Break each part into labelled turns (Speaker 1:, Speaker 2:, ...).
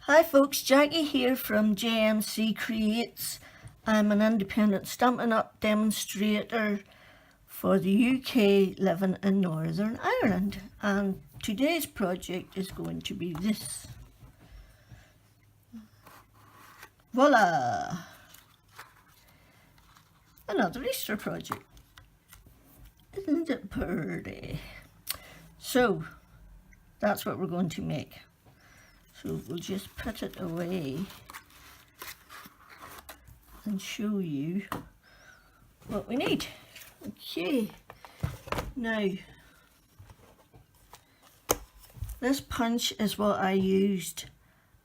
Speaker 1: Hi folks, Jackie here from JMC Creates. I'm an independent Stampin' Up demonstrator for the UK living in Northern Ireland, and today's project is going to be this. Voila! Another Easter project. Isn't it pretty? So that's what we're going to make. So we'll just put it away and show you what we need. Okay, now this punch is what I used,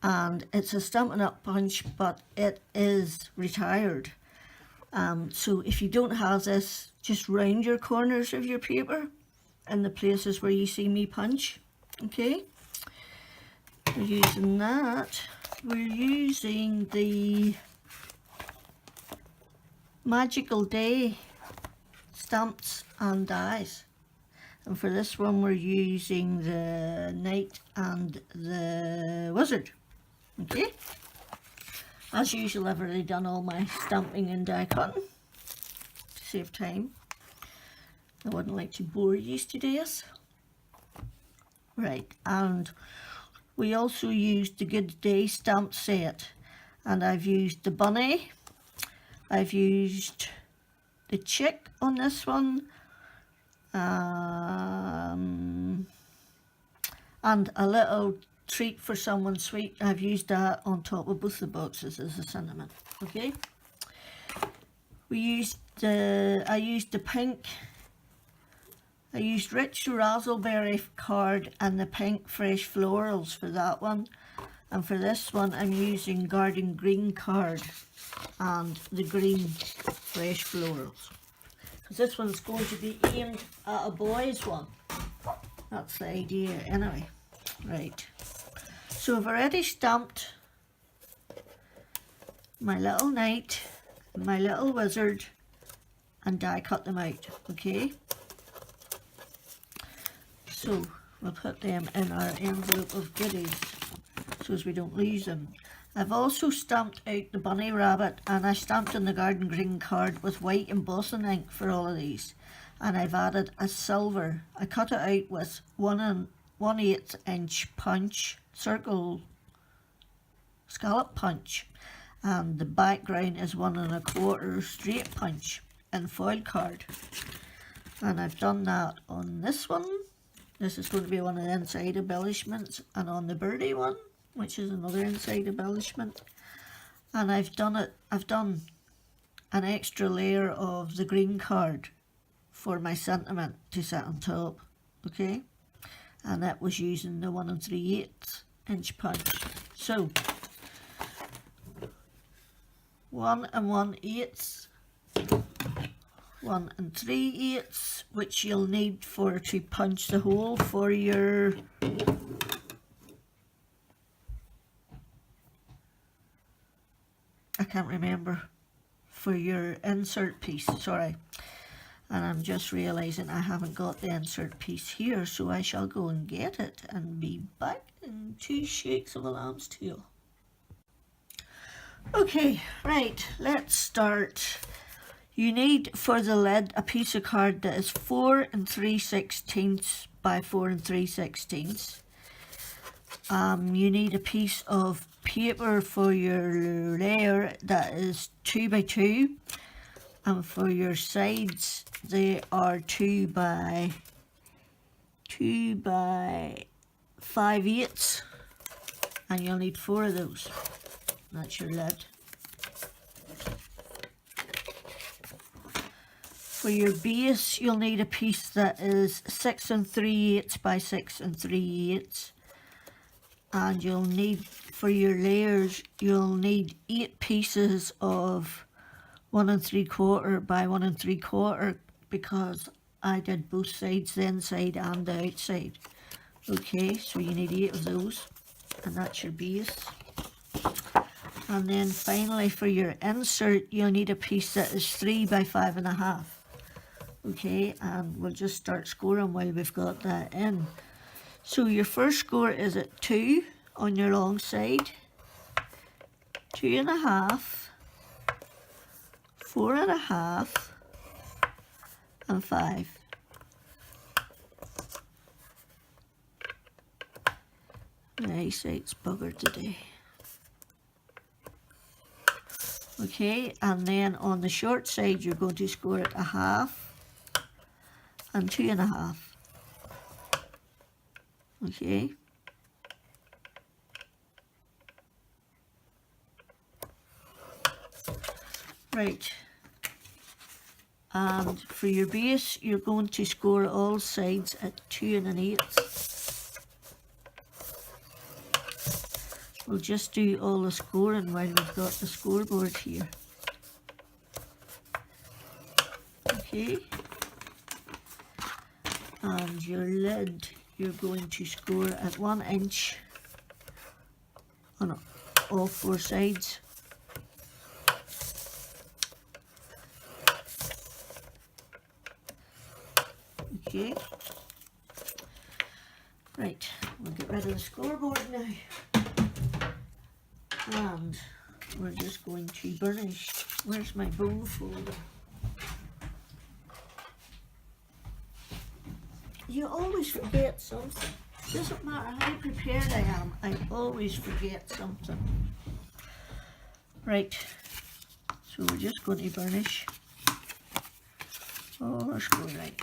Speaker 1: and it's a Stampin' Up punch, but it is retired. So if you don't have this, just round your corners of your paper in the places where you see me punch. Okay, we're using that. We're using the Magical Day stamps and dies, and for this one we're using the Knight and the Wizard. Okay, as usual I've already done all my stamping and die cutting to save time. I wouldn't like to bore you today. Right, and we also used the Good Day stamp set, and I've used the bunny, I've used the chick on this one, and a little treat for someone sweet. I've used that on top of both the boxes as a sentiment. Okay, I used the pink. I used Rich Razzleberry card and the pink Fresh Florals for that one, and for this one I'm using Garden Green card and the green Fresh Florals, because this one's going to be aimed at a boy's one. That's the idea anyway. Right, so I've already stamped my little knight, my little wizard, and die cut them out. Okay, so we'll put them in our envelope of goodies so as we don't lose them. I've also stamped out the bunny rabbit, and I stamped in the Garden Green card with white embossing ink for all of these, and I've added a silver. I cut it out with 1/8 inch punch, circle scallop punch, and the background is 1 1/4 straight punch in foil card, and I've done that on this one. This is going to be one of the inside embellishments, and on the birdie one, which is another inside embellishment. And I've done an extra layer of the green card for my sentiment to sit on top. Okay, and that was using the 1 3/8 inch punch. So 1 1/8, 1 3/8, which you'll need to punch the hole for your I can't remember, for your insert piece, sorry. And I'm just realizing I haven't got the insert piece here, so I shall go and get it and be back in 2 shakes of a lamb's tail. Okay, right, let's start. You need for the lid a piece of card that is 4 3/16 by 4 3/16. You need a piece of paper for your layer that is 2 by 2, and for your sides they are 2 by 5/8, and you'll need 4 of those. That's your lid. For your base you'll need a piece that is 6 3/8 by 6 3/8, and you'll need, for your layers, you'll need 8 pieces of 1 3/4 by 1 3/4, because I did both sides, the inside and the outside. Okay, so you need 8 of those, and that's your base. And then finally for your insert you'll need a piece that is 3 by 5.5. Okay, and we'll just start scoring while we've got that in. So your first score is at 2 on your long side, 2.5, 4.5, and 5. My eyesight's buggered today. Okay, and then on the short side you're going to score it 1/2 and 2.5. Okay. Right. And for your base, you're going to score all sides at 2 1/8. We'll just do all the scoring while we've got the scoreboard here. Okay. And your lid, you're going to score at 1 inch on all 4 sides. Okay. Right, we'll get rid of the scoreboard now. And we're just going to burnish. Where's my bowl folder? You always forget something. Doesn't matter how prepared I am, I always forget something. Right, so we're just going to burnish. Oh, let's go right.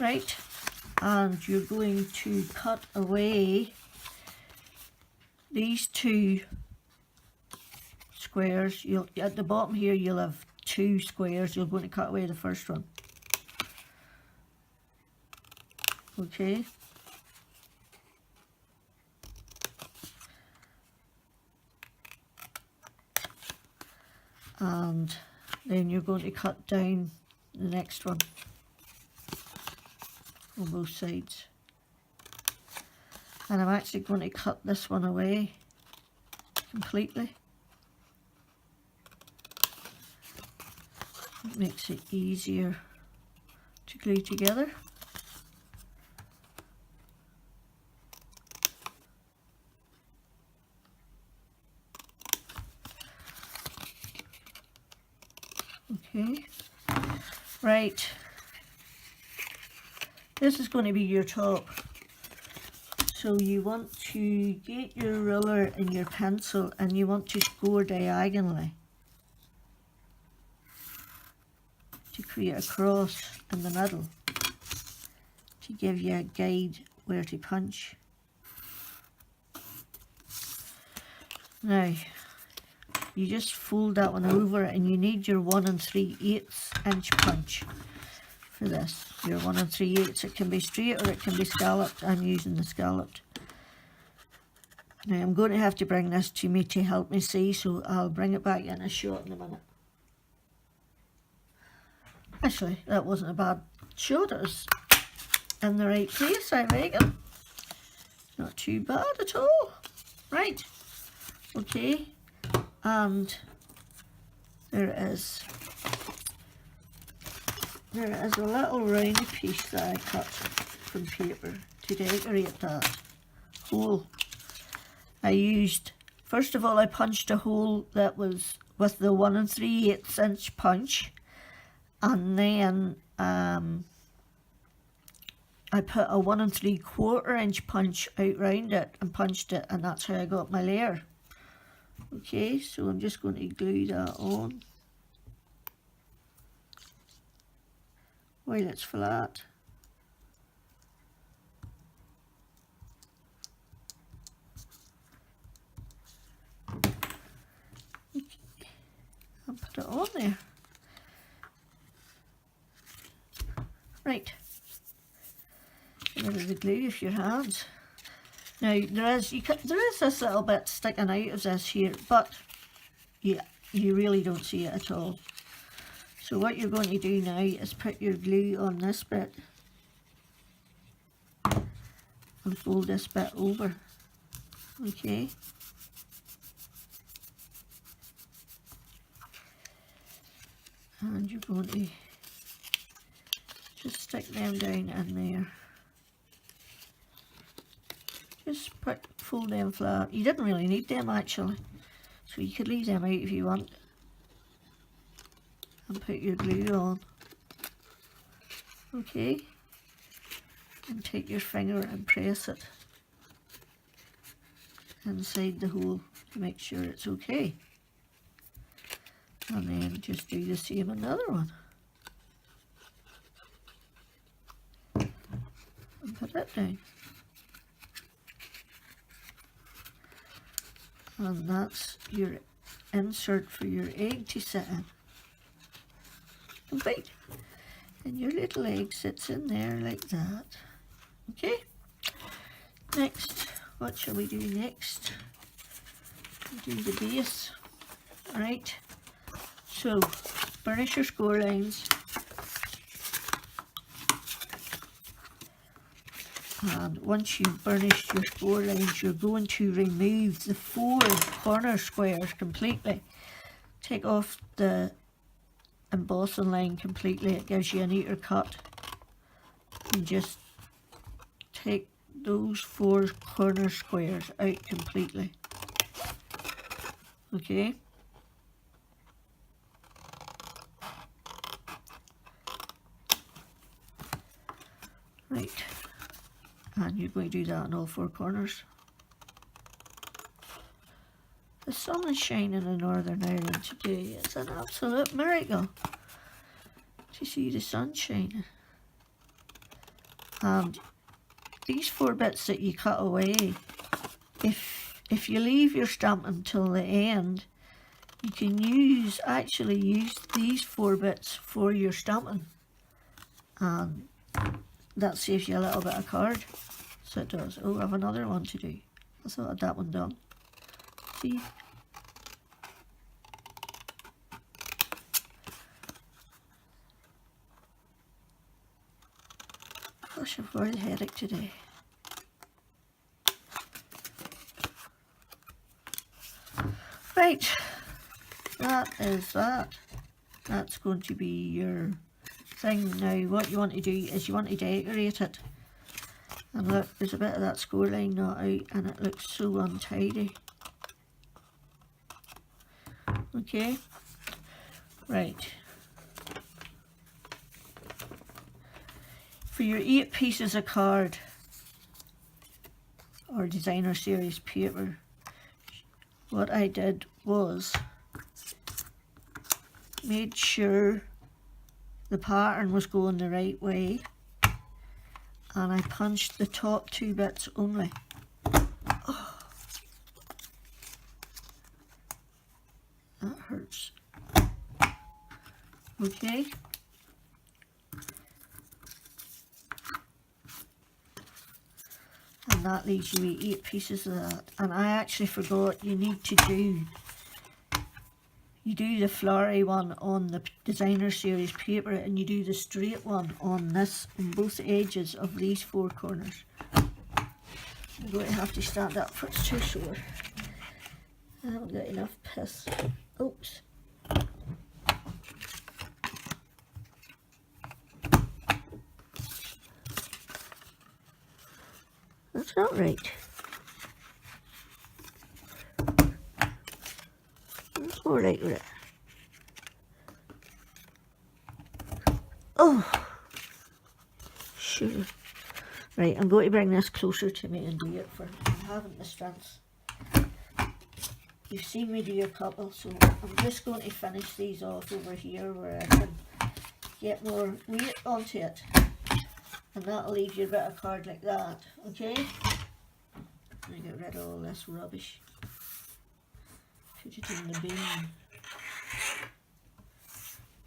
Speaker 1: Right, and you're going to cut away these 2 squares. You'll at the bottom here you'll have 2 squares. You're going to cut away the first one. Okay. And then you're going to cut down the next one on both sides. And I'm actually going to cut this one away completely. It makes it easier to glue together. Okay, right, this is going to be your top. So you want to get your ruler and your pencil and you want to score diagonally to create a cross in the middle to give you a guide where to punch. Now, you just fold that one over and you need your 1 3/8 inch punch for this. Your 1 3/8. It can be straight or it can be scalloped. I'm using the scalloped. Now I'm going to have to bring this to me to help me see, so I'll bring it back in a shot in a minute. Actually, that wasn't a bad shot. It was in the right place, I reckon. Not too bad at all. Right. Okay. And there it is. There is a little round piece that I cut from paper to decorate that hole. I used, first of all, I punched a hole that was with the 1 3/8 inch punch, and then I put a 1 3/4 inch punch out round it and punched it, and that's how I got my layer. Okay, so I'm just going to glue that on while it's flat. Okay, I'll put it on there. Right, get rid of the glue with your hands. Now there is this little bit sticking out of this here, but yeah, you really don't see it at all. So what you're going to do now is put your glue on this bit and fold this bit over. Okay. And you're going to stick them down in there. Just fold them flat. You didn't really need them actually, so you could leave them out if you want. And put your glue on. Okay. And take your finger and press it inside the hole to make sure it's okay. And then just do the same on the other one. And put it down. And that's your insert for your egg to sit in. Complete. And your little egg sits in there like that. Okay. Next, what shall we do next? Do the base. Alright. So, burnish your score lines. And once you've burnished your score lines, you're going to remove the 4 corner squares completely. Take off the embossing line completely. It gives you a neater cut. And just take those 4 corner squares out completely. Okay. Right. And you're going to do that on all 4 corners. The sun is shining in Northern Ireland today. It's an absolute miracle to see the sun shining. And these 4 bits that you cut away, if you leave your stamp until the end, you can actually use these 4 bits for your stamping. And that saves you a little bit of card. So it does. Oh, I have another one to do. I thought I had that one done. See? Gosh, I've got a headache today. Right. That is that. That's going to be your thing. Now, what you want to do is you want to decorate it. And look, there's a bit of that score line not out and it looks so untidy. Okay, right. For your 8 pieces of card or designer series paper, what I did was made sure the pattern was going the right way. And I punched the top 2 bits only. Oh, that hurts. Okay. And that leaves you with 8 pieces of that. And I actually forgot you need to do the flowery one on the designer series paper and you do the straight one on both edges of these 4 corners. I'm going to have to stand up for it's too sore. I haven't got enough piss. Oops. That's not right. That's more right with it. Oh, sure. Right, I'm going to bring this closer to me and do it for I haven't the strength. You've seen me do a couple, so I'm just going to finish these off over here where I can get more weight onto it. And that'll leave you a bit of card like that, okay? I get rid of all this rubbish. Put it in the bin.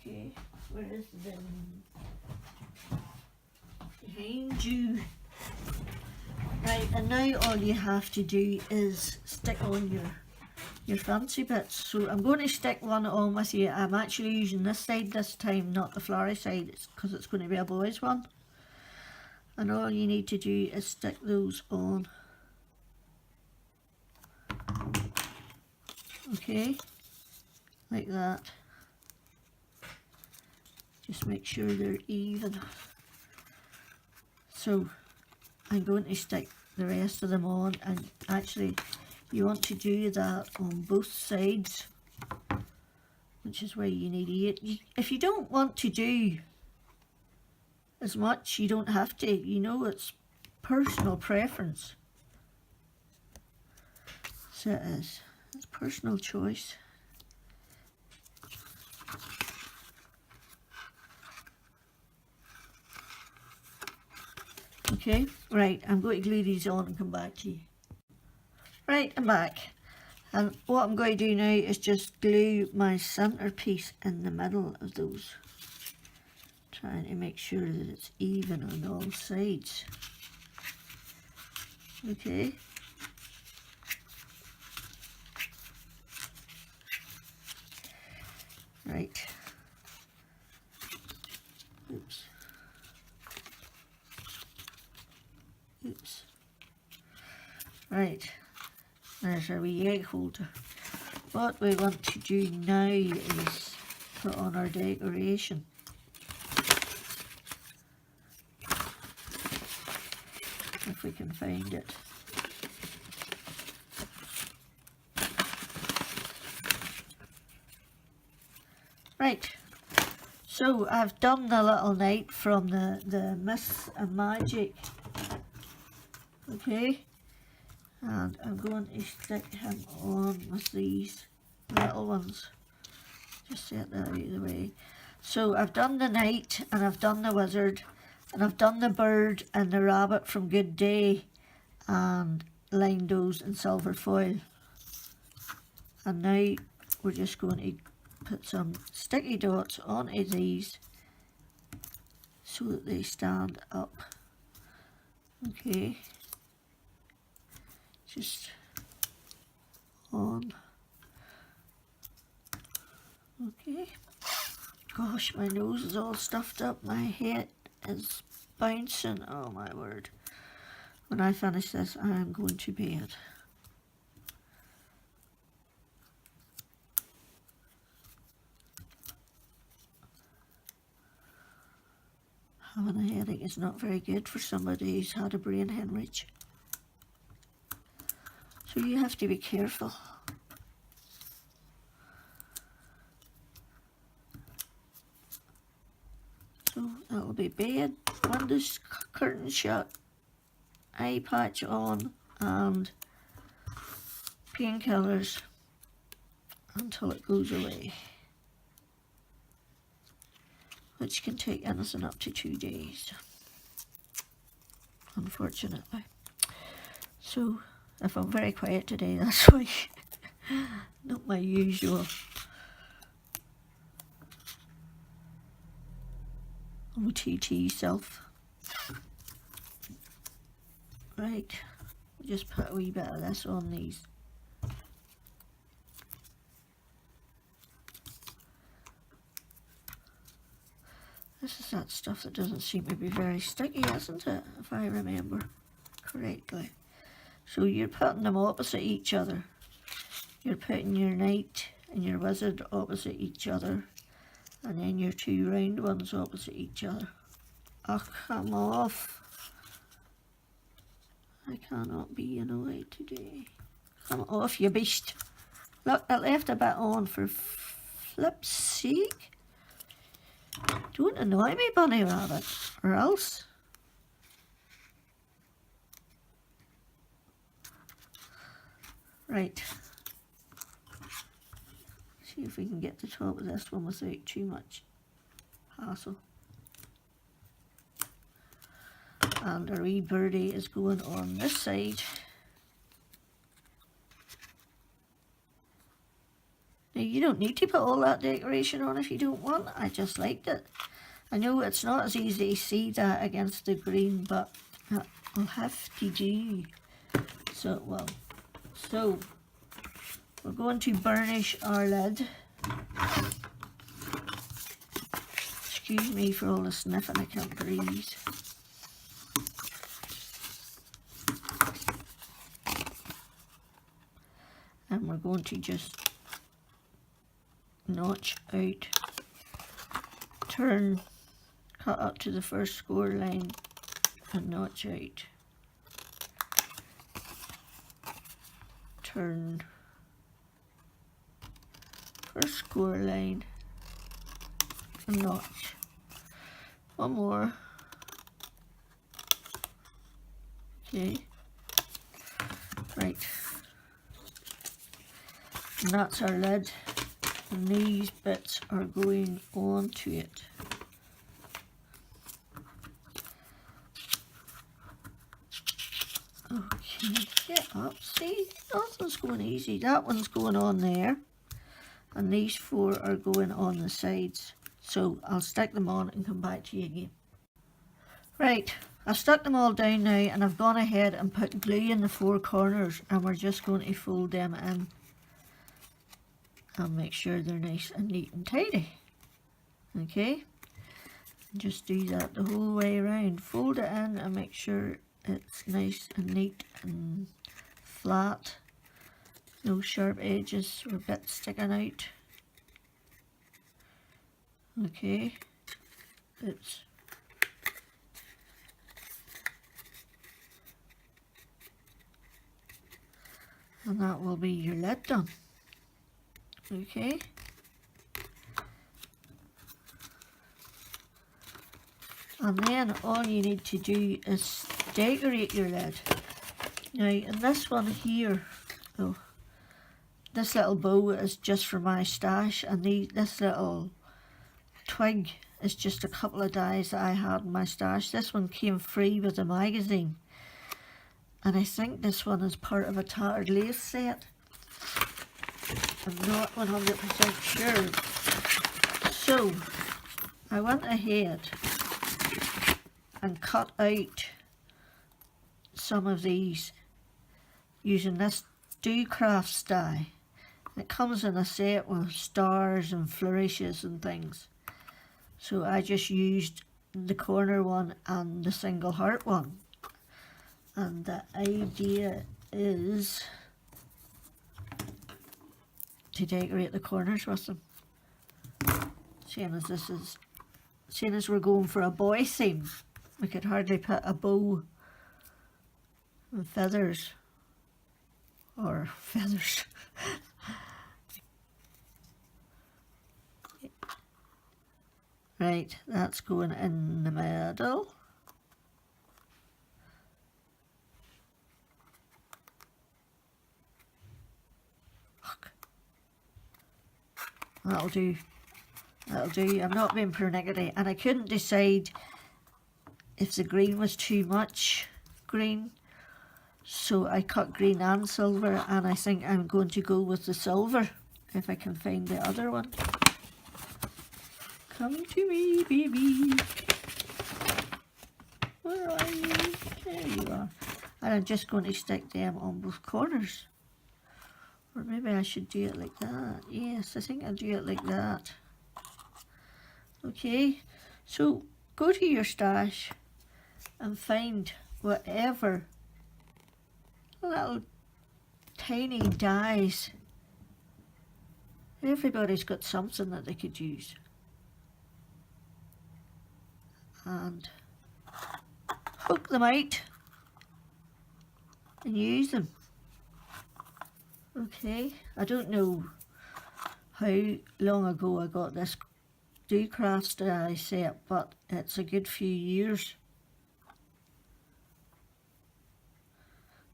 Speaker 1: Okay, where is the bin? Behind you. Right, and now all you have to do is stick on your fancy bits. So I'm going to stick one on with you. I'm actually using this side this time, not the flowery side, because it's going to be a boy's one. And all you need to do is stick those on. Okay, like that. Just make sure they're even. So I'm going to stick the rest of them on, and actually you want to do that on both sides, which is where you need 8. If you don't want to do as much, you don't have to. You know, it's personal preference. So it is. It's personal choice. Okay, right, I'm going to glue these on and come back to you. Right, I'm back. And what I'm going to do now is just glue my centerpiece in the middle of those. Trying to make sure that it's even on all sides. Okay. Right. Oops. Oops. Right. There's our wee egg holder. What we want to do now is put on our decoration. If we can find it. Right, so I've done the little knight from the Myths and Magic, okay, and I'm going to stick him on with these little ones, just set that out of the way. So I've done the knight, and I've done the wizard, and I've done the bird and the rabbit from Good Day, and lined those in silver foil, and now we're just going to put some sticky dots onto these so that they stand up. Okay, just on. Okay, gosh, my nose is all stuffed up, my head is bouncing, oh my word. When I finish this, I am going to bed. Having a headache is not very good for somebody who's had a brain hemorrhage. So you have to be careful. So that'll be bed, windows, curtain shut, eye patch on, and painkillers until it goes away, which can take anything up to 2 days, unfortunately. So if I'm very quiet today, that's why. Not my usual OTT self. Right, just put a wee bit of this on these. This is that stuff that doesn't seem to be very sticky, isn't it, if I remember correctly. So you're putting them opposite each other. You're putting your knight and your wizard opposite each other, and then your 2 round ones opposite each other. Oh, come off. I cannot be annoyed today. Come off, you beast. Look, it left a bit on for flip's sake. Don't annoy me, bunny rabbit, or else. Right. See if we can get the top of this one without too much hassle. And our wee birdie is going on this side. Now you don't need to put all that decoration on if you don't want. I just liked it. I know it's not as easy to see that against the green, but I'll have to do. So, well, so we're going to burnish our lid. Excuse me for all the sniffing, I can't breathe. And we're going to just notch out, turn, cut up to the first score line, a notch out. Turn for score line, a notch. One more. Okay. Right. And that's our lid. And these bits are going onto it. Okay, get up. See, nothing's going easy. That one's going on there. And these four are going on the sides. So I'll stick them on and come back to you again. Right, I've stuck them all down now, and I've gone ahead and put glue in the four corners, and we're just going to fold them in and make sure they're nice and neat and tidy. Okay, just do that the whole way around. Fold it in and make sure it's nice and neat and flat. No sharp edges or bits sticking out. Okay, oops. And that will be your lid done. Okay. And then all you need to do is decorate your lid. Now, in this one here, oh, this little bow is just for my stash, and this little twig is just a couple of dies that I had in my stash. This one came free with a magazine. And I think this one is part of a tattered lace set. I'm not 100% sure. So, I went ahead and cut out some of these using this Do Crafts die. It comes in a set with stars and flourishes and things. So I just used the corner one and the single heart one. And the idea is to decorate the corners with them. Seeing as we're going for a boy theme, we could hardly put a bow and feathers, or feathers. Right, that's going in the middle. That'll do. That'll do. I'm not being pernickety, and I couldn't decide if the green was too much green, so I cut green and silver, and I think I'm going to go with the silver if I can find the other one. Come to me, baby. Where are you? There you are. And I'm just going to stick them on both corners. Or maybe I should do it like that. Yes, I think I'll do it like that. Okay, so go to your stash and find whatever little tiny dies. Everybody's got something that they could use. And hook them out and use them. Okay, I don't know how long ago I got this Do Crafts die set, but it's a good few years.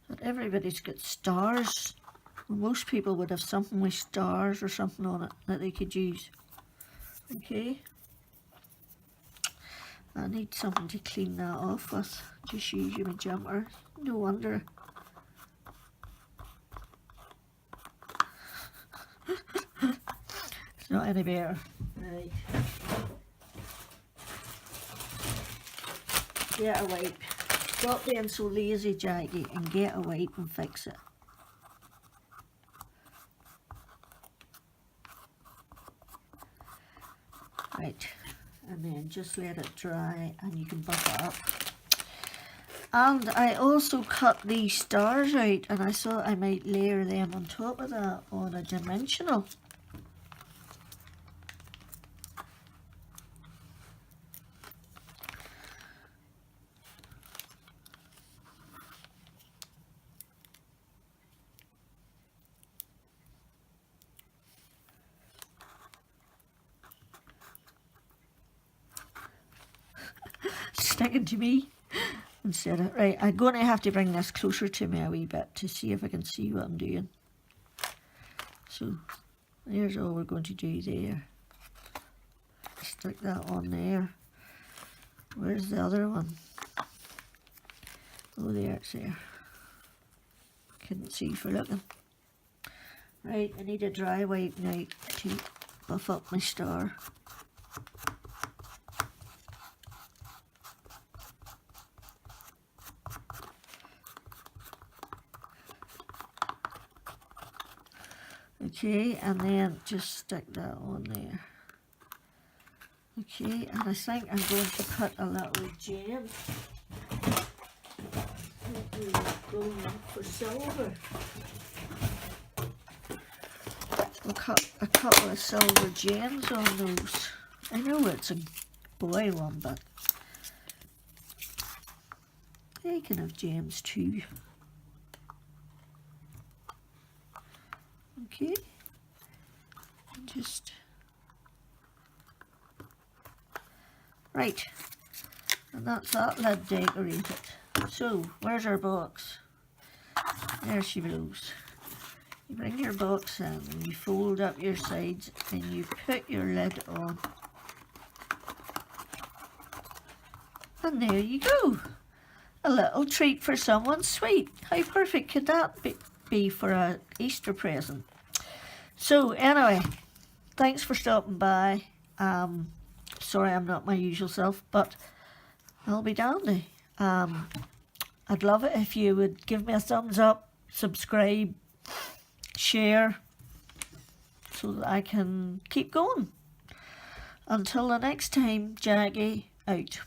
Speaker 1: But everybody's got stars. Well, most people would have something with stars or something on it that they could use. Okay, I need something to clean that off with. Just using my jumper. No wonder. It's not any better. Right. Get a wipe. Stop being so lazy, Jackie, and get a wipe and fix it. Right. And then just let it dry and you can buff it up. And I also cut these stars out, and I thought I might layer them on top of that on a dimensional. sticking to me instead of... Right, I'm going to have to bring this closer to me a wee bit to see if I can see what I'm doing. So, there's all we're going to do there. Stick that on there. Where's the other one? Oh, there, it's there. Couldn't see for looking. Right, I need a dry wipe now to buff up my star. Okay, and then just stick that on there. Okay, and I think I'm going to put a little gem. Going for silver. We'll cut a couple of silver gems on those. I know it's a boy one, but they can have gems too. Okay, just right, and that's that lid decorated. So, where's our box? There she blows. You bring your box in and you fold up your sides and you put your lid on. And there you go. A little treat for someone sweet. How perfect could that be for an Easter present? So anyway, thanks for stopping by. Sorry I'm not my usual self, but I'll be dandy. I'd love it if you would give me a thumbs up, subscribe, share, so that I can keep going. Until the next time, Jackie out.